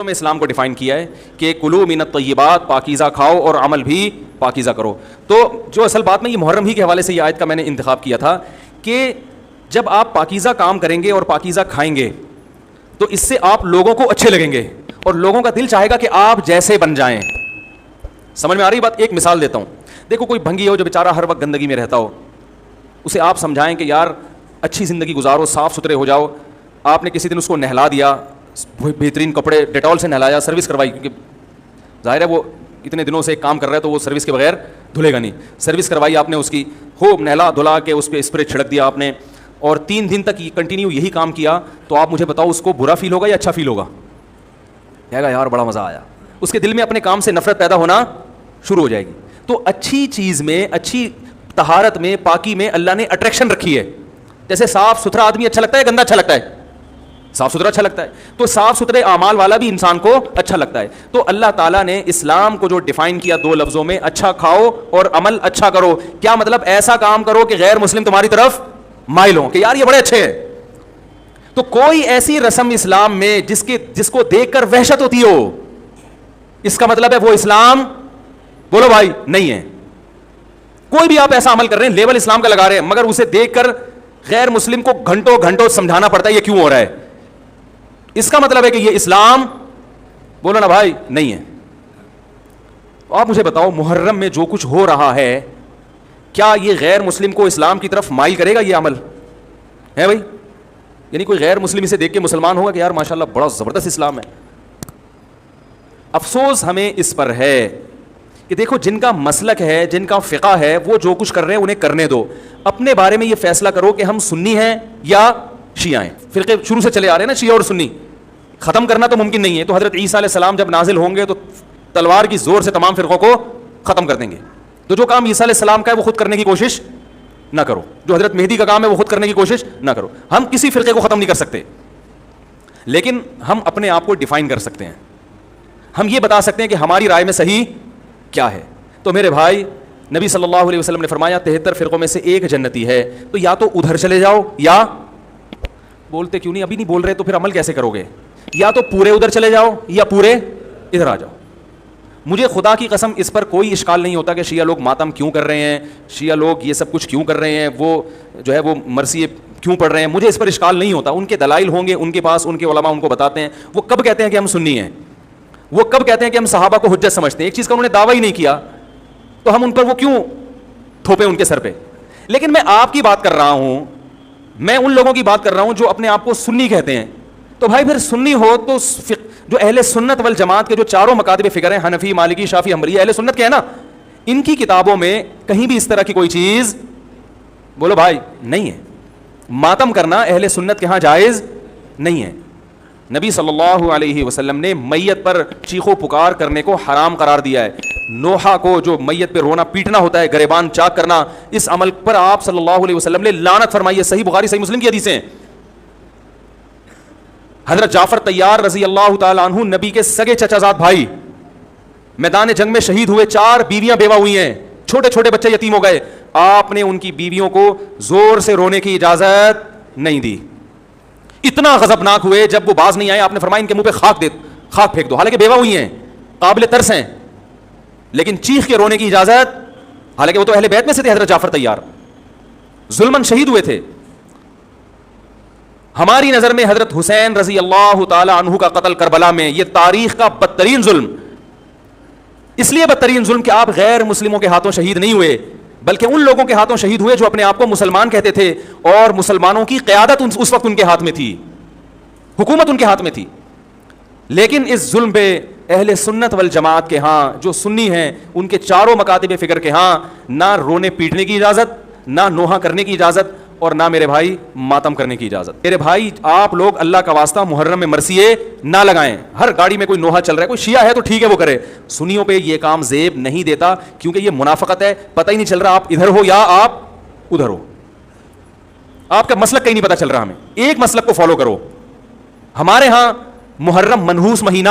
میں اسلام کو ڈیفائن کیا ہے کہ کلو من الطیبات، پاکیزہ کھاؤ اور عمل بھی پاکیزہ کرو. تو جو اصل بات میں یہ محرم ہی کے حوالے سے یہ آیت کا میں نے انتخاب کیا تھا کہ جب آپ پاکیزہ کام کریں گے اور پاکیزہ کھائیں گے تو اس سے آپ لوگوں کو اچھے لگیں گے اور لوگوں کا دل چاہے گا کہ آپ جیسے بن جائیں. سمجھ میں آ رہی بات؟ ایک مثال دیتا ہوں. دیکھو کوئی بھنگی ہو جو بیچارہ ہر وقت گندگی میں رہتا ہو, اسے آپ سمجھائیں کہ یار اچھی زندگی گزارو, صاف ستھرے ہو جاؤ. آپ نے کسی دن اس کو نہلا دیا, بہترین کپڑے ڈیٹول سے نہلایا, سروس کروائی, کیونکہ ظاہر ہے وہ اتنے دنوں سے کام کر رہا ہے تو وہ سروس کے بغیر دھلے گا نہیں. سروس کروائی آپ نے اس کی, خوب نہلا دھلا کے اس پہ اسپرے چھڑک دیا آپ نے, اور 3 دن تک کنٹینیو یہی کام کیا, تو آپ مجھے بتاؤ اس کو برا فیل ہوگا یا اچھا فیل ہوگا؟ کہے گا یار بڑا مزہ آیا. اس کے دل میں اپنے کام سے نفرت پیدا ہونا شروع ہو جائے گی. تو اچھی چیز میں, اچھی طہارت میں, پاکی میں اللہ نے اٹریکشن رکھی ہے. جیسے صاف ستھرا آدمی اچھا لگتا ہے, گندا اچھا لگتا ہے؟ صاف ستھرا اچھا لگتا ہے. تو صاف ستھرے اعمال والا بھی انسان کو اچھا لگتا ہے. تو اللہ تعالیٰ نے اسلام کو جو ڈیفائن کیا 2 لفظوں میں, اچھا کھاؤ اور عمل اچھا کرو. کیا مطلب؟ ایسا کام کرو کہ غیر مسلم تمہاری طرف مائل ہوں کہ یار یہ بڑے اچھے ہیں. تو کوئی ایسی رسم اسلام میں جس کو دیکھ کر وحشت ہوتی ہو, اس کا مطلب ہے وہ اسلام, بولو بھائی, نہیں ہے. کوئی بھی آپ ایسا عمل کر رہے ہیں, لیبل اسلام کا لگا رہے ہیں, مگر اسے دیکھ کر غیر مسلم کو گھنٹوں گھنٹوں سمجھانا پڑتا ہے یہ کیوں ہو رہا ہے, اس کا مطلب ہے کہ یہ اسلام, بولو نا بھائی, نہیں ہے. آپ مجھے بتاؤ محرم میں جو کچھ ہو رہا ہے, کیا یہ غیر مسلم کو اسلام کی طرف مائل کرے گا؟ یہ عمل ہے بھائی. یعنی کوئی غیر مسلم اسے دیکھ کے مسلمان ہوگا کہ یار ماشاءاللہ بڑا زبردست اسلام ہے. افسوس ہمیں اس پر ہے کہ دیکھو جن کا مسلک ہے, جن کا فقہ ہے, وہ جو کچھ کر رہے ہیں انہیں کرنے دو. اپنے بارے میں یہ فیصلہ کرو کہ ہم سنی ہیں یا شیعہ ہیں. فرقے شروع سے چلے آ رہے ہیں نا, شیعہ اور سنی, ختم کرنا تو ممکن نہیں ہے. تو حضرت عیسیٰ علیہ السلام جب نازل ہوں گے تو تلوار کی زور سے تمام فرقوں کو ختم کر دیں گے. تو جو کام عیسیٰ علیہ السلام کا ہے وہ خود کرنے کی کوشش نہ کرو, جو حضرت مہدی کا کام ہے وہ خود کرنے کی کوشش نہ کرو. ہم کسی فرقے کو ختم نہیں کر سکتے, لیکن ہم اپنے آپ کو ڈیفائن کر سکتے ہیں. ہم یہ بتا سکتے ہیں کہ ہماری رائے میں صحیح کیا ہے. تو میرے بھائی, نبی صلی اللہ علیہ وسلم نے فرمایا 73 فرقوں میں سے ایک جنتی ہے. تو یا تو ادھر چلے جاؤ, یا بولتے کیوں نہیں, ابھی نہیں بول رہے تو پھر عمل کیسے کرو گے؟ یا تو پورے ادھر چلے جاؤ یا پورے ادھر آ جاؤ. مجھے خدا کی قسم اس پر کوئی اشکال نہیں ہوتا کہ شیعہ لوگ ماتم کیوں کر رہے ہیں, شیعہ لوگ یہ سب کچھ کیوں کر رہے ہیں, وہ جو ہے وہ مرثیے کیوں پڑھ رہے ہیں. مجھے اس پر اشکال نہیں ہوتا. ان کے دلائل ہوں گے ان کے پاس, ان کے علماء ان کو بتاتے ہیں. وہ کب کہتے ہیں کہ ہم سنی ہیں؟ وہ کب کہتے ہیں کہ ہم صحابہ کو حجت سمجھتے ہیں؟ ایک چیز کا انہوں نے دعویٰ ہی نہیں کیا, تو ہم ان پر وہ کیوں تھوپے ان کے سر پہ؟ لیکن میں آپ کی بات کر رہا ہوں, میں ان لوگوں کی بات کر رہا ہوں جو اپنے آپ کو سنی کہتے ہیں. تو بھائی پھر سنی ہو تو جو اہل سنت والجماعت کے جو 4 مکاتب فکر ہیں, حنفی, مالکی, شافعی, حنبلی, اہل سنت کے ہیں نا, ان کی کتابوں میں کہیں بھی اس طرح کی کوئی چیز, بولو بھائی, نہیں ہے. ماتم کرنا اہل سنت کے ہاں جائز نہیں ہے. نبی صلی اللہ علیہ وسلم نے میت پر چیخ و پکار کرنے کو حرام قرار دیا ہے. نوحہ کو, جو میت پہ رونا پیٹنا ہوتا ہے, گریبان چاک کرنا, اس عمل پر آپ صلی اللہ علیہ وسلم نے لعنت فرمائی ہے. صحیح بخاری, صحیح مسلم کی حدیثیں ہیں. حضرت جعفر طیار رضی اللہ تعالی عنہ, نبی کے سگے چچا زاد بھائی, میدان جنگ میں شہید ہوئے. 4 بیویاں بیوہ ہوئی ہیں, چھوٹے چھوٹے بچے یتیم ہو گئے. آپ نے ان کی بیویوں کو زور سے رونے کی اجازت نہیں دی. اتنا غضبناک ہوئے جب وہ باز نہیں آئے, آپ نے فرمایا ان کے منہ پہ خاک پھینک دو. حالانکہ بیوہ ہوئی ہیں, قابل ترس ہیں, لیکن چیخ کے رونے کی اجازت, حالانکہ وہ تو اہل بیت میں سے تھے. حضرت جعفر طیار ظلماً شہید ہوئے تھے. ہماری نظر میں حضرت حسین رضی اللہ تعالی عنہ کا قتل کربلا میں یہ تاریخ کا بدترین ظلم, اس لیے بدترین ظلم کہ آپ غیر مسلموں کے ہاتھوں شہید نہیں ہوئے, بلکہ ان لوگوں کے ہاتھوں شہید ہوئے جو اپنے آپ کو مسلمان کہتے تھے, اور مسلمانوں کی قیادت اس وقت ان کے ہاتھ میں تھی, حکومت ان کے ہاتھ میں تھی. لیکن اس ظلم پہ اہل سنت والجماعت کے ہاں, جو سنی ہیں, ان کے 4 مکاتب فکر کے ہاں نہ رونے پیٹنے کی اجازت, نہ نوحہ کرنے کی اجازت, اور نہ میرے بھائی ماتم کرنے کی اجازت. میرے بھائی آپ لوگ اللہ کا واسطہ محرم میں مرثیے نہ لگائیں. ہر گاڑی میں کوئی نوحہ چل رہا ہے, کوئی شیعہ ہے تو ٹھیک ہے وہ کرے, سنیوں پہ یہ کام زیب نہیں دیتا, کیونکہ یہ منافقت ہے. پتہ ہی نہیں چل رہا آپ ادھر ہو یا آپ ادھر ہو, آپ کا مسلک کہیں نہیں پتہ چل رہا. ہمیں ایک مسلک کو فالو کرو. ہمارے ہاں محرم منحوس مہینہ